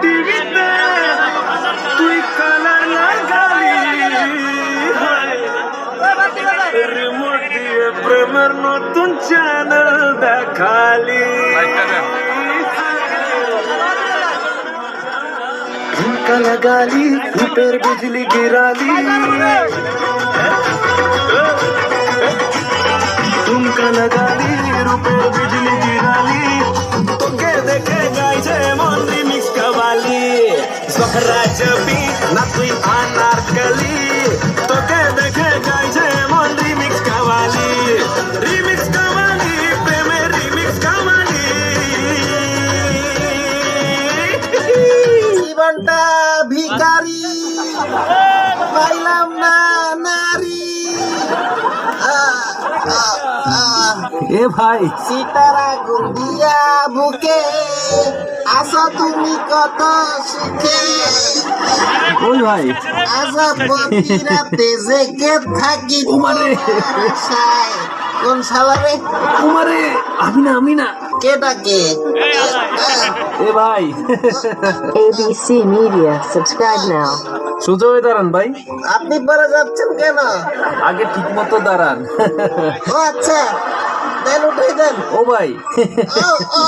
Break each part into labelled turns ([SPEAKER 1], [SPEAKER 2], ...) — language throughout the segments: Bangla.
[SPEAKER 1] টিভিতে তুই কালার লাগালি রিমোট দিয়ে প্রেমের নতুন চ্যানেল দেখালি झुमका लगा ली ऊपर बिजली गिरा ली झुमका लगा ली ऊपर बिजली गिरा ली तो के देखे जाए जे मन रिमिक्स कवाली ज़हरा जबी ना तुई अनारकली तो के देखे जाए जे मन रिमिक्स कवाली प्रेम रिमिक्स कवाली
[SPEAKER 2] জীবনটা ভিখারি পাইলাম না নারী
[SPEAKER 1] ए भाई
[SPEAKER 2] সীতারা গুন্ডিয়া বুকে আসো তুমি কত সুখে
[SPEAKER 1] ओए भाई
[SPEAKER 2] আসো প্রতিরাতে জেগে থাকি
[SPEAKER 1] উমারে।
[SPEAKER 2] আশায়। কোন শালারে
[SPEAKER 1] उमरे अमीना
[SPEAKER 2] কেটাকে
[SPEAKER 1] ए भाई
[SPEAKER 3] ABC Media. Subscribe now.
[SPEAKER 1] সোজা হয়ে দাঁড়ান ভাই
[SPEAKER 2] আপনি পরে যাচ্ছেন কেন?
[SPEAKER 1] আগে ঠিক মতো দাঁড়ান
[SPEAKER 2] ও আচ্ছা দেন উঠে দেন।
[SPEAKER 1] ও ভাই
[SPEAKER 2] ও ও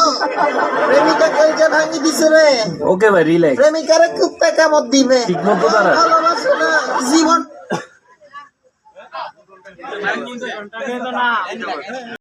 [SPEAKER 2] প্রেমিকা কইটা ভাঙি দিছে রে।
[SPEAKER 1] ওকে ভাই রিল্যাক্স
[SPEAKER 2] প্রেমিকারে খুব টাকা মত দিবে
[SPEAKER 1] ঠিক মতো দাঁড়া।
[SPEAKER 2] ভালোবাসে না জীবন